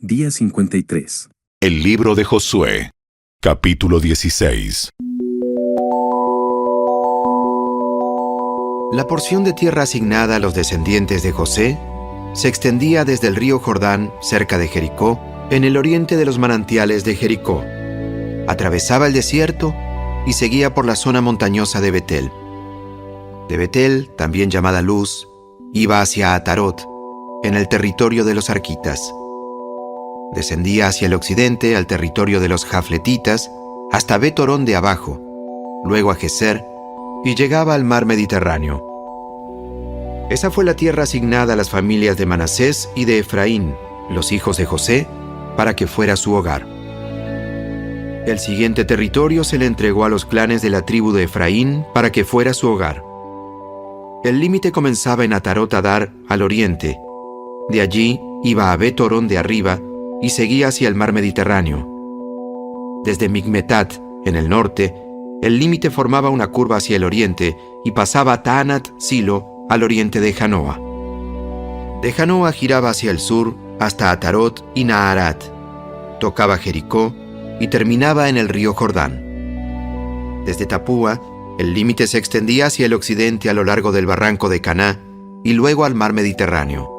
Día 53. El libro de Josué, capítulo 16. La porción de tierra asignada a los descendientes de José se extendía desde el río Jordán, cerca de Jericó, en el oriente de los manantiales de Jericó. Atravesaba el desierto y seguía por la zona montañosa de Betel. De Betel, también llamada Luz, iba hacia Atarot, en el territorio de los arquitas. Descendía hacia el occidente al territorio de los jafletitas hasta Bet-Horón de abajo, luego a Geser, y llegaba al mar Mediterráneo. Esa fue la tierra asignada a las familias de Manasés y de Efraín, los hijos de José, para que fuera su hogar. El siguiente territorio se le entregó a los clanes de la tribu de Efraín para que fuera su hogar. El límite comenzaba en Atarot Adar, al oriente. De allí iba a Bet-Horón de arriba y seguía hacia el mar Mediterráneo. Desde Migmetat, en el norte, el límite formaba una curva hacia el oriente y pasaba a Taanat Silo, al oriente de Janoa. De Janoa giraba hacia el sur hasta Atarot y Naharat, tocaba Jericó y terminaba en el río Jordán. Desde Tapúa, el límite se extendía hacia el occidente a lo largo del barranco de Caná y luego al mar Mediterráneo.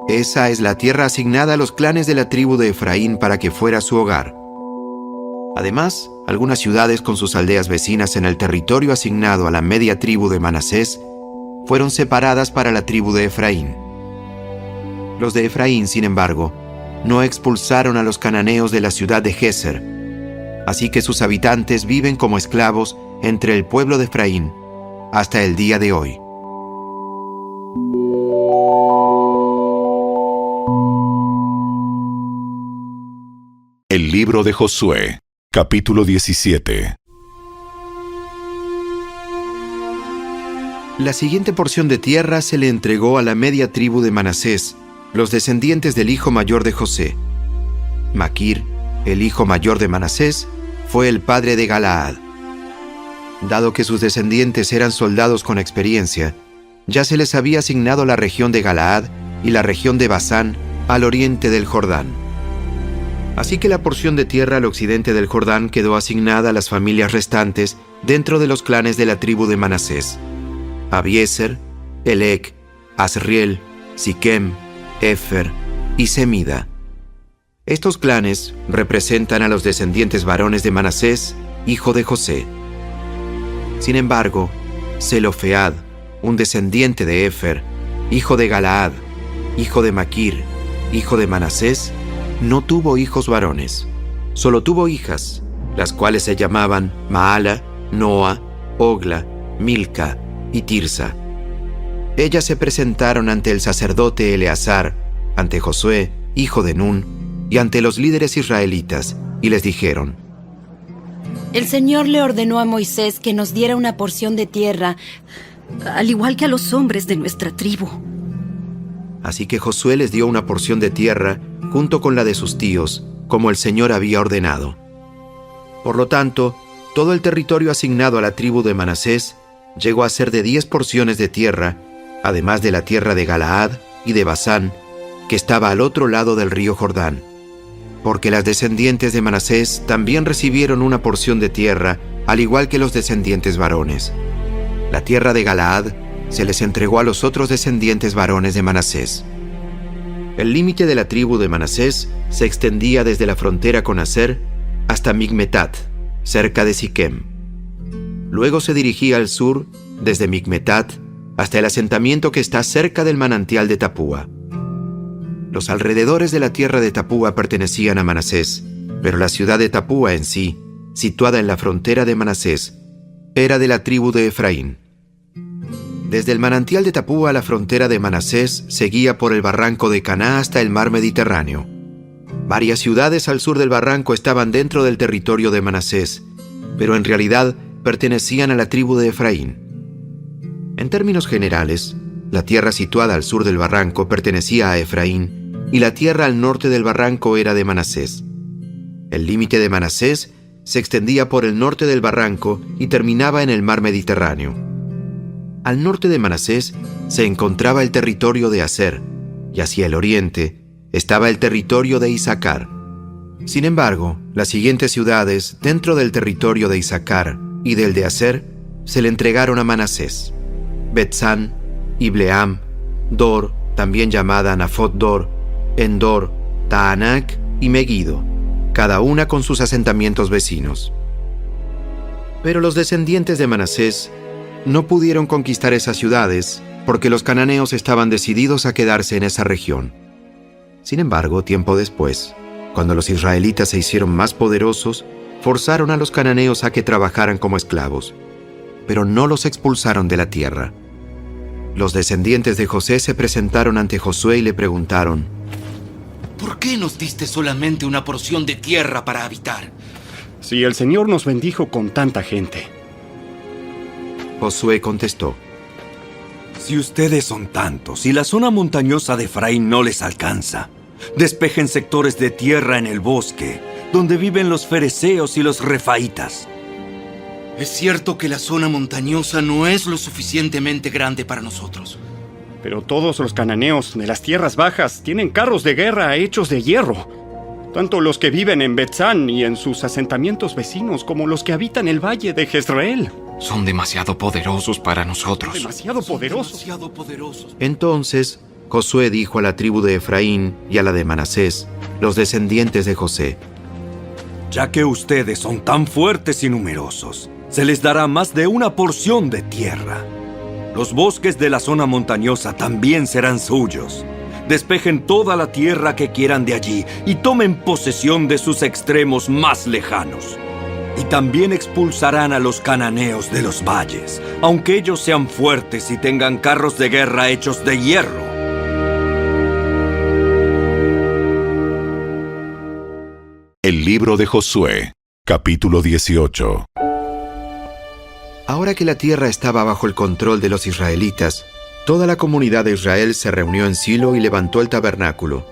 Esa es la tierra asignada a los clanes de la tribu de Efraín para que fuera su hogar. Además, algunas ciudades con sus aldeas vecinas en el territorio asignado a la media tribu de Manasés fueron separadas para la tribu de Efraín. Los de Efraín, sin embargo, no expulsaron a los cananeos de la ciudad de Geser, así que sus habitantes viven como esclavos entre el pueblo de Efraín hasta el día de hoy. El libro de Josué, capítulo 17. La siguiente porción de tierra se le entregó a la media tribu de Manasés, los descendientes del hijo mayor de José. Maquir, el hijo mayor de Manasés, fue el padre de Galaad. Dado que sus descendientes eran soldados con experiencia, ya se les había asignado la región de Galaad y la región de Basán al oriente del Jordán. Así que la porción de tierra al occidente del Jordán quedó asignada a las familias restantes dentro de los clanes de la tribu de Manasés: Abiezer, Elec, Asriel, Siquem, Efer y Semida. Estos clanes representan a los descendientes varones de Manasés, hijo de José. Sin embargo, Zelofead, un descendiente de Efer, hijo de Galaad, hijo de Maquir, hijo de Manasés, no tuvo hijos varones. Solo tuvo hijas, las cuales se llamaban Maala, Noa, Ogla, Milca y Tirsa. Ellas se presentaron ante el sacerdote Eleazar, ante Josué, hijo de Nun, y ante los líderes israelitas, y les dijeron: El Señor le ordenó a Moisés que nos diera una porción de tierra, al igual que a los hombres de nuestra tribu. Así que Josué les dio una porción de tierra junto con la de sus tíos, como el Señor había ordenado. Por lo tanto, todo el territorio asignado a la tribu de Manasés llegó a ser de 10 porciones de tierra, además de la tierra de Galaad y de Basán, que estaba al otro lado del río Jordán, porque las descendientes de Manasés también recibieron una porción de tierra, al igual que los descendientes varones. La tierra de Galaad se les entregó a los otros descendientes varones de Manasés. El límite de la tribu de Manasés se extendía desde la frontera con Aser hasta Migmetat, cerca de Siquem. Luego se dirigía al sur, desde Migmetat hasta el asentamiento que está cerca del manantial de Tapúa. Los alrededores de la tierra de Tapúa pertenecían a Manasés, pero la ciudad de Tapúa en sí, situada en la frontera de Manasés, era de la tribu de Efraín. Desde el manantial de Tapúa a la frontera de Manasés seguía por el barranco de Caná hasta el mar Mediterráneo. Varias ciudades al sur del barranco estaban dentro del territorio de Manasés, pero en realidad pertenecían a la tribu de Efraín. En términos generales, la tierra situada al sur del barranco pertenecía a Efraín y la tierra al norte del barranco era de Manasés. El límite de Manasés se extendía por el norte del barranco y terminaba en el mar Mediterráneo. Al norte de Manasés se encontraba el territorio de Aser, y hacia el oriente, estaba el territorio de Issacar. Sin embargo, las siguientes ciudades dentro del territorio de Issacar y del de Aser se le entregaron a Manasés: Betsán, Ibleam, Dor, también llamada Nafoth Dor, Endor, Taanac y Megiddo, cada una con sus asentamientos vecinos. Pero los descendientes de Manasés no pudieron conquistar esas ciudades porque los cananeos estaban decididos a quedarse en esa región. Sin embargo, tiempo después, cuando los israelitas se hicieron más poderosos, forzaron a los cananeos a que trabajaran como esclavos, pero no los expulsaron de la tierra. Los descendientes de José se presentaron ante Josué y le preguntaron: ¿Por qué nos diste solamente una porción de tierra para habitar? Si el Señor nos bendijo con tanta gente. Josué contestó: Si ustedes son tantos y la zona montañosa de Efraín no les alcanza, despejen sectores de tierra en el bosque, donde viven los fereceos y los refaitas. Es cierto que la zona montañosa no es lo suficientemente grande para nosotros. Pero todos los cananeos de las tierras bajas tienen carros de guerra hechos de hierro. Tanto los que viven en Betzán y en sus asentamientos vecinos como los que habitan el valle de Jezreel. Son demasiado poderosos para nosotros. Demasiado poderosos. Demasiado poderosos. Entonces Josué dijo a la tribu de Efraín y a la de Manasés, los descendientes de José: Ya que ustedes son tan fuertes y numerosos, se les dará más de una porción de tierra. Los bosques de la zona montañosa también serán suyos. Despejen toda la tierra que quieran de allí y tomen posesión de sus extremos más lejanos. Y también expulsarán a los cananeos de los valles, aunque ellos sean fuertes y tengan carros de guerra hechos de hierro. El libro de Josué, capítulo 18. Ahora que la tierra estaba bajo el control de los israelitas, toda la comunidad de Israel se reunió en Silo y levantó el tabernáculo.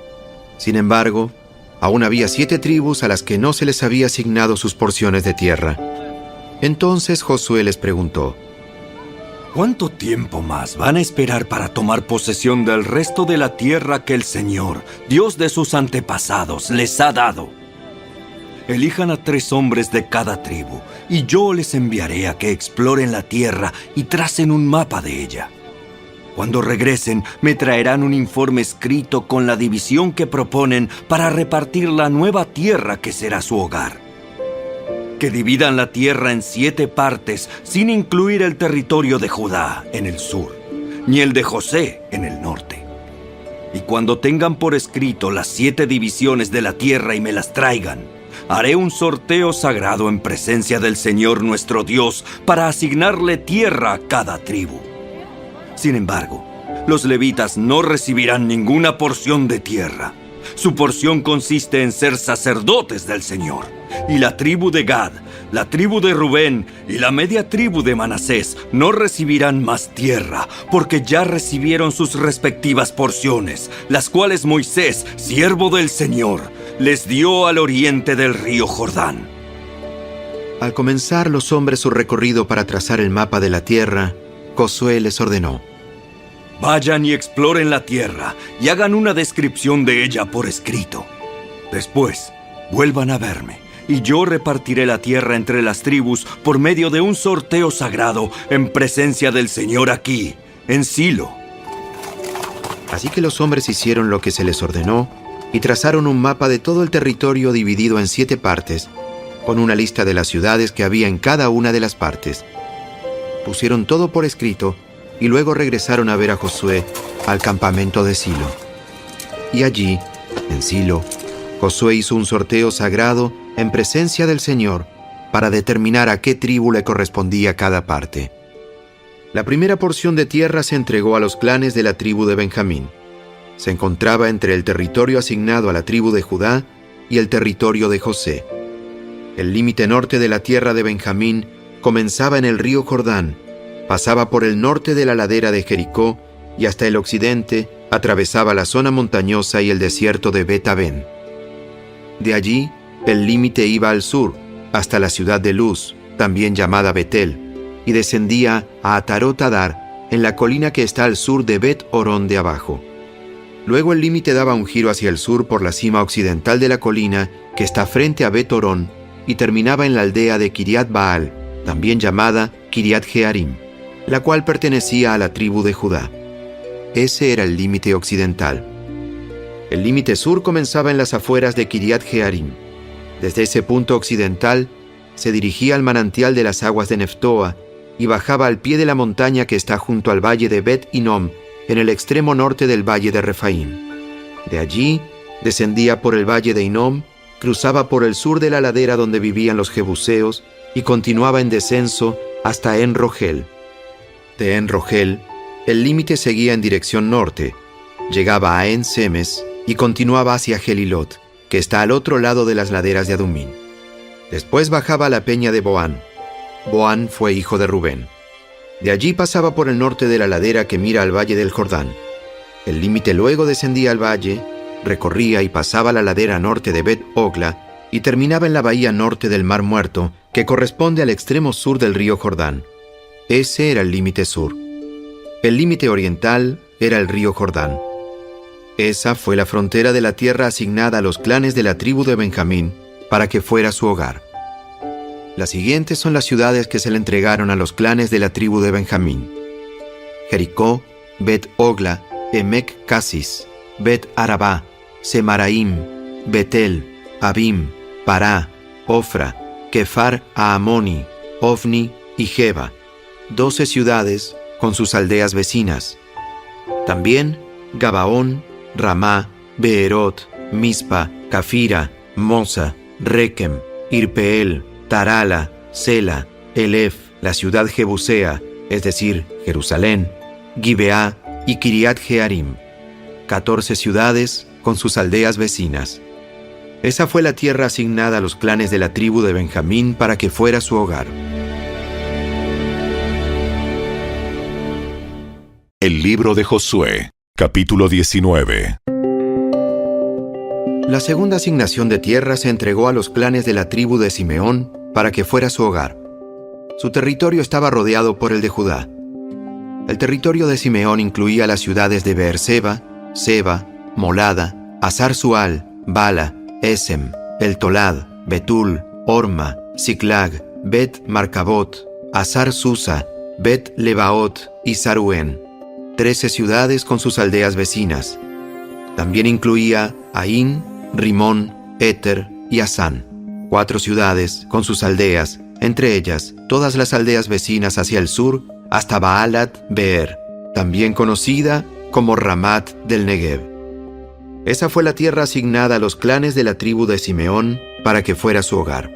Sin embargo, aún había 7 tribus a las que no se les había asignado sus porciones de tierra. Entonces Josué les preguntó: ¿Cuánto tiempo más van a esperar para tomar posesión del resto de la tierra que el Señor, Dios de sus antepasados, les ha dado? Elijan a 3 hombres de cada tribu, y yo les enviaré a que exploren la tierra y tracen un mapa de ella. Cuando regresen, me traerán un informe escrito con la división que proponen para repartir la nueva tierra que será su hogar. Que dividan la tierra en 7 partes, sin incluir el territorio de Judá en el sur, ni el de José en el norte. Y cuando tengan por escrito las 7 divisiones de la tierra y me las traigan, haré un sorteo sagrado en presencia del Señor nuestro Dios para asignarle tierra a cada tribu. Sin embargo, los levitas no recibirán ninguna porción de tierra. Su porción consiste en ser sacerdotes del Señor. Y la tribu de Gad, la tribu de Rubén y la media tribu de Manasés no recibirán más tierra, porque ya recibieron sus respectivas porciones, las cuales Moisés, siervo del Señor, les dio al oriente del río Jordán. Al comenzar los hombres su recorrido para trazar el mapa de la tierra, Josué les ordenó: Vayan y exploren la tierra y hagan una descripción de ella por escrito. Después, vuelvan a verme, y yo repartiré la tierra entre las tribus por medio de un sorteo sagrado en presencia del Señor aquí, en Silo. Así que los hombres hicieron lo que se les ordenó y trazaron un mapa de todo el territorio dividido en 7 partes, con una lista de las ciudades que había en cada una de las partes. Pusieron todo por escrito y luego regresaron a ver a Josué al campamento de Silo. Y allí, en Silo, Josué hizo un sorteo sagrado en presencia del Señor para determinar a qué tribu le correspondía cada parte. La primera porción de tierra se entregó a los clanes de la tribu de Benjamín. Se encontraba entre el territorio asignado a la tribu de Judá y el territorio de José. El límite norte de la tierra de Benjamín comenzaba en el río Jordán, pasaba por el norte de la ladera de Jericó y hasta el occidente atravesaba la zona montañosa y el desierto de Bet-Aven. De allí, el límite iba al sur, hasta la ciudad de Luz, también llamada Betel, y descendía a Atarot Adar, en la colina que está al sur de Bet-Horón de abajo. Luego el límite daba un giro hacia el sur por la cima occidental de la colina que está frente a Bet-Horón y terminaba en la aldea de Kiriat Baal, también llamada Kiriat Jearim, la cual pertenecía a la tribu de Judá. Ese era el límite occidental. El límite sur comenzaba en las afueras de Kiriat Jearim. Desde ese punto occidental se dirigía al manantial de las aguas de Neftoa y bajaba al pie de la montaña que está junto al valle de Bet-Hinom, en el extremo norte del valle de Refaim. De allí descendía por el valle de Hinom, cruzaba por el sur de la ladera donde vivían los jebuseos y continuaba en descenso hasta En-Rogel. De En-Rogel, el límite seguía en dirección norte, llegaba a En-Semes y continuaba hacia Gelilot, que está al otro lado de las laderas de Adumín. Después bajaba a la peña de Boán. Boán fue hijo de Rubén. De allí pasaba por el norte de la ladera que mira al valle del Jordán. El límite luego descendía al valle, recorría y pasaba la ladera norte de Bet-Ogla y terminaba en la bahía norte del Mar Muerto, que corresponde al extremo sur del río Jordán. Ese era el límite sur. El límite oriental era el río Jordán. Esa fue la frontera de la tierra asignada a los clanes de la tribu de Benjamín para que fuera su hogar. Las siguientes son las ciudades que se le entregaron a los clanes de la tribu de Benjamín: Jericó, Bet-Ogla, Emec-Casis, Bet-Arabá, Semaraim, Betel, Abim, Pará, Ofra, Kefar Aamoni, Ofni y Geba, 12 ciudades con sus aldeas vecinas. También Gabaón, Ramá, Beerot, Mispa, Cafira, Mosa, Requem, Irpeel, Tarala, Sela, Elef, la ciudad jebusea, es decir, Jerusalén, Gibeá y Kiriat Jearim, 14 ciudades con sus aldeas vecinas. Esa fue la tierra asignada a los clanes de la tribu de Benjamín para que fuera su hogar. El libro de Josué, capítulo 19. La segunda asignación de tierra se entregó a los clanes de la tribu de Simeón para que fuera su hogar. Su territorio estaba rodeado por el de Judá. El territorio de Simeón incluía las ciudades de Beerseba, Seba, Molada, Hazar-Sual, Bala, Esem, El-Tolad, Betul, Orma, Siclag, Bet-Marcabot, Hazar-Susa, Bet-Lebaot y Saruen, 13 ciudades con sus aldeas vecinas. También incluía Aín, Rimón, Éter y Asán, 4 ciudades con sus aldeas, entre ellas todas las aldeas vecinas hacia el sur hasta Baalat Beer, también conocida como Ramat del Negev. Esa fue la tierra asignada a los clanes de la tribu de Simeón para que fuera su hogar.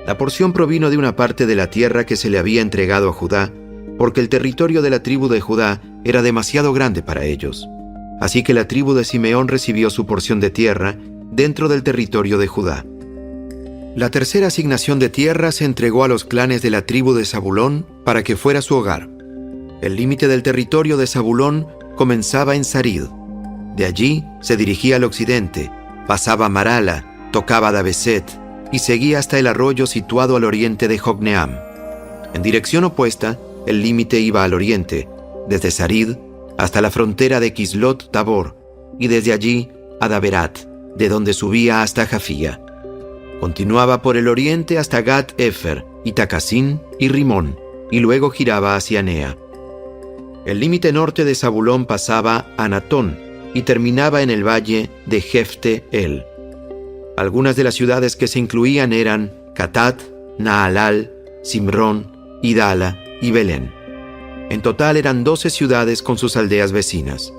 La porción provino de una parte de la tierra que se le había entregado a Judá, porque el territorio de la tribu de Judá era demasiado grande para ellos. Así que la tribu de Simeón recibió su porción de tierra dentro del territorio de Judá. La tercera asignación de tierra se entregó a los clanes de la tribu de Zabulón para que fuera su hogar. El límite del territorio de Zabulón comenzaba en Sarid. De allí se dirigía al occidente, pasaba Marala, tocaba Dabeset y seguía hasta el arroyo situado al oriente de Jocneam. En dirección opuesta, el límite iba al oriente, desde Sarid hasta la frontera de Kislot Tabor, y desde allí a Daberat, de donde subía hasta Jafía. Continuaba por el oriente hasta Gat-Efer, y Takasín y Rimón, y luego giraba hacia Nea. El límite norte de Zabulón pasaba a Anatón y terminaba en el valle de Jefte-El. Algunas de las ciudades que se incluían eran Catat, Naalal, Simrón, Idala y Belén. En total eran 12 ciudades con sus aldeas vecinas.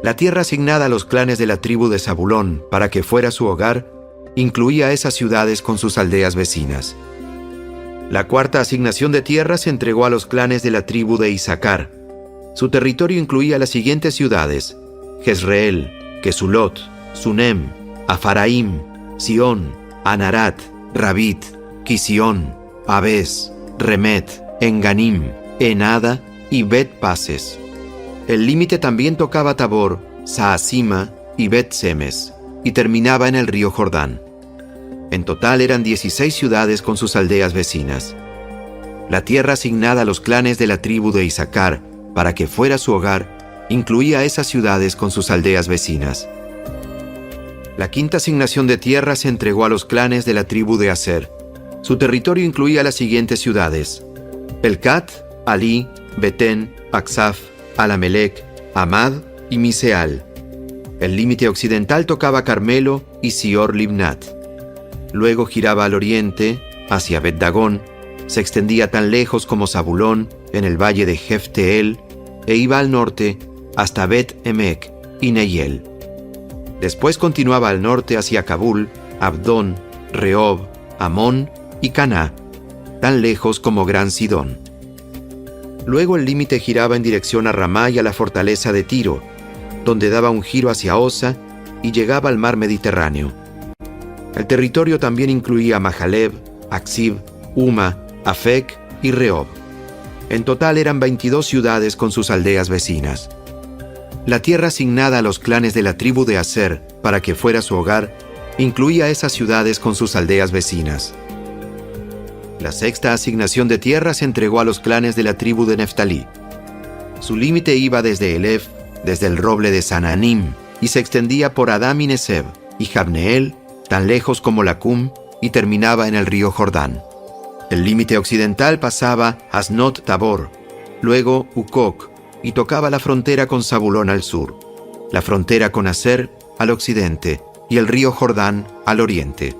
La tierra asignada a los clanes de la tribu de Zabulón para que fuera su hogar incluía esas ciudades con sus aldeas vecinas. La cuarta asignación de tierra se entregó a los clanes de la tribu de Isacar. Su territorio incluía las siguientes ciudades: Jezreel, Kesulot, Sunem, Afaraim, Sión, Anarat, Rabit, Quisión, Abes, Remet, Enganim, Enada y Bet-Pases. El límite también tocaba Tabor, Saasima y Bet-Semes, y terminaba en el río Jordán. En total eran 16 ciudades con sus aldeas vecinas. La tierra asignada a los clanes de la tribu de Isacar para que fuera su hogar incluía esas ciudades con sus aldeas vecinas. La quinta asignación de tierra se entregó a los clanes de la tribu de Aser. Su territorio incluía las siguientes ciudades: Elcat, Alí, Betén, Aksaf, Alamelec, Amad y Miseal. El límite occidental tocaba Carmelo y Sior Libnat. Luego giraba al oriente, hacia Bet-Dagón, se extendía tan lejos como Zabulón, en el valle de Jefteel, e iba al norte hasta Bet-Emek y Neiel. Después continuaba al norte hacia Kabul, Abdón, Rehob, Amón y Caná, tan lejos como Gran Sidón. Luego el límite giraba en dirección a Ramá y a la fortaleza de Tiro, donde daba un giro hacia Osa y llegaba al mar Mediterráneo. El territorio también incluía Mahaleb, Aksib, Uma, Afec y Rehob. En total eran 22 ciudades con sus aldeas vecinas. La tierra asignada a los clanes de la tribu de Aser para que fuera su hogar incluía esas ciudades con sus aldeas vecinas. La sexta asignación de tierra se entregó a los clanes de la tribu de Neftalí. Su límite iba desde Elef, desde el roble de Sananim, y se extendía por Adam y Neseb y Jabneel, tan lejos como Lacum, y terminaba en el río Jordán. El límite occidental pasaba Asnot Tabor, luego Ukok, y tocaba la frontera con Zabulón al sur, la frontera con Aser al occidente y el río Jordán al oriente.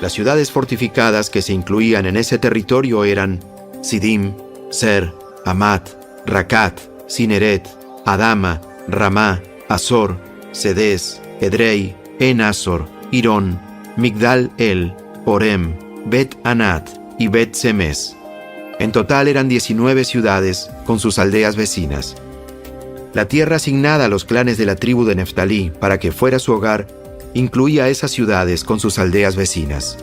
Las ciudades fortificadas que se incluían en ese territorio eran Sidim, Ser, Amat, Racat, Cineret, Adama, Ramá, Azor, Cedes, Edrei, En-Asor, Irón, Migdal-El, Orem, Bet-Anat y Bet-Semes. En total eran 19 ciudades con sus aldeas vecinas. La tierra asignada a los clanes de la tribu de Neftalí para que fuera su hogar incluía esas ciudades con sus aldeas vecinas.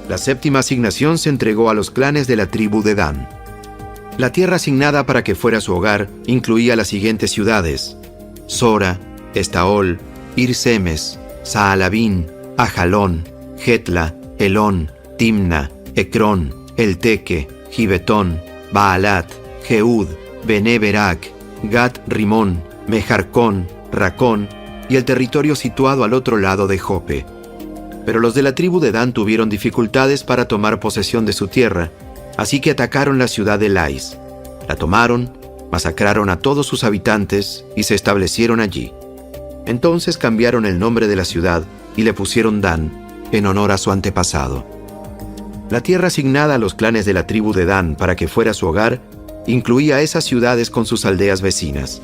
La séptima asignación se entregó a los clanes de la tribu de Dan. La tierra asignada para que fuera su hogar incluía las siguientes ciudades: Sora, Estaol, Ir-Semes, Saalabín, Ajalón, Getla, Elón, Timna, Ecrón, Elteque, Gibetón, Baalat, Jeud, Bene-Berak, Gat-Rimón, Mejarcón, Racón y el territorio situado al otro lado de Jope. Pero los de la tribu de Dan tuvieron dificultades para tomar posesión de su tierra, así que atacaron la ciudad de Lais. La tomaron, masacraron a todos sus habitantes y se establecieron allí. Entonces cambiaron el nombre de la ciudad y le pusieron Dan, en honor a su antepasado. La tierra asignada a los clanes de la tribu de Dan para que fuera su hogar incluía esas ciudades con sus aldeas vecinas.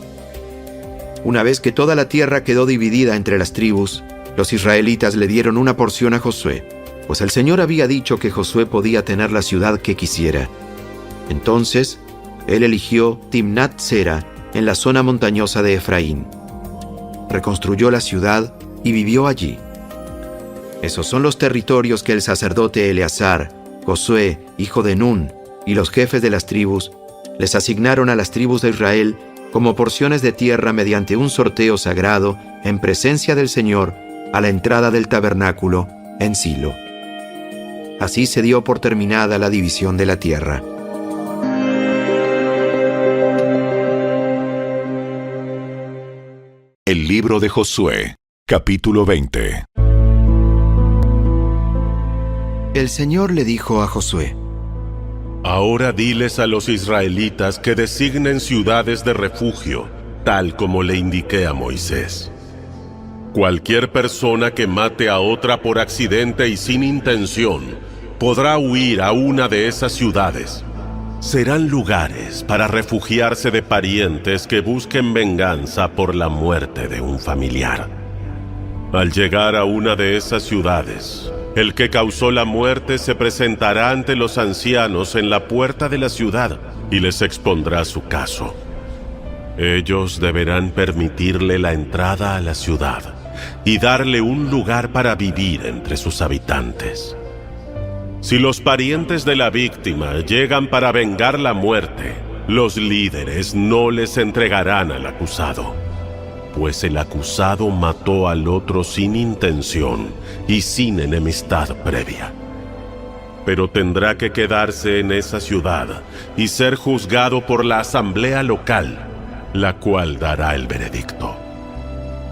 Una vez que toda la tierra quedó dividida entre las tribus, los israelitas le dieron una porción a Josué, pues el Señor había dicho que Josué podía tener la ciudad que quisiera. Entonces, él eligió Timnat-Sera en la zona montañosa de Efraín. Reconstruyó la ciudad y vivió allí. Esos son los territorios que el sacerdote Eleazar, Josué, hijo de Nun, y los jefes de las tribus les asignaron a las tribus de Israel como porciones de tierra mediante un sorteo sagrado en presencia del Señor a la entrada del tabernáculo en Silo. Así se dio por terminada la división de la tierra. El libro de Josué, capítulo 20. El Señor le dijo a Josué: Ahora diles a los israelitas que designen ciudades de refugio, tal como le indiqué a Moisés. Cualquier persona que mate a otra por accidente y sin intención podrá huir a una de esas ciudades. Serán lugares para refugiarse de parientes que busquen venganza por la muerte de un familiar. Al llegar a una de esas ciudades, el que causó la muerte se presentará ante los ancianos en la puerta de la ciudad y les expondrá su caso. Ellos deberán permitirle la entrada a la ciudad y darle un lugar para vivir entre sus habitantes. Si los parientes de la víctima llegan para vengar la muerte, los líderes no les entregarán al acusado, pues el acusado mató al otro sin intención y sin enemistad previa. Pero tendrá que quedarse en esa ciudad y ser juzgado por la asamblea local la cual dará el veredicto.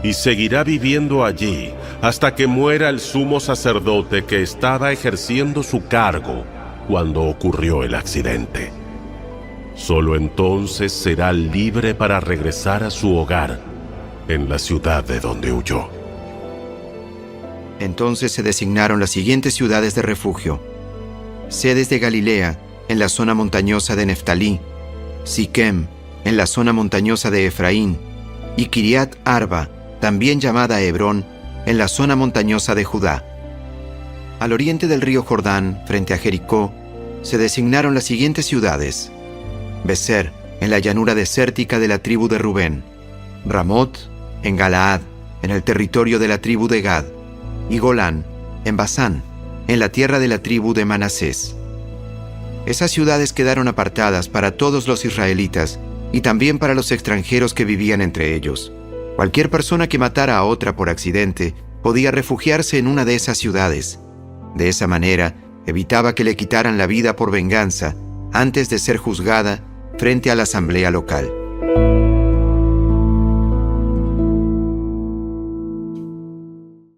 Y seguirá viviendo allí hasta que muera el sumo sacerdote que estaba ejerciendo su cargo cuando ocurrió el accidente. Solo entonces será libre para regresar a su hogar en la ciudad de donde huyó. Entonces se designaron las siguientes ciudades de refugio: Cedes de Galilea, en la zona montañosa de Neftalí; Siquem, en la zona montañosa de Efraín; y Kiriat Arba, también llamada Hebrón, en la zona montañosa de Judá. Al oriente del río Jordán, frente a Jericó, se designaron las siguientes ciudades: Beser, en la llanura desértica de la tribu de Rubén; Ramot, en Galaad, en el territorio de la tribu de Gad; y Golán, en Basán, en la tierra de la tribu de Manasés. Esas ciudades quedaron apartadas para todos los israelitas y también para los extranjeros que vivían entre ellos. Cualquier persona que matara a otra por accidente podía refugiarse en una de esas ciudades. De esa manera, evitaba que le quitaran la vida por venganza antes de ser juzgada frente a la asamblea local.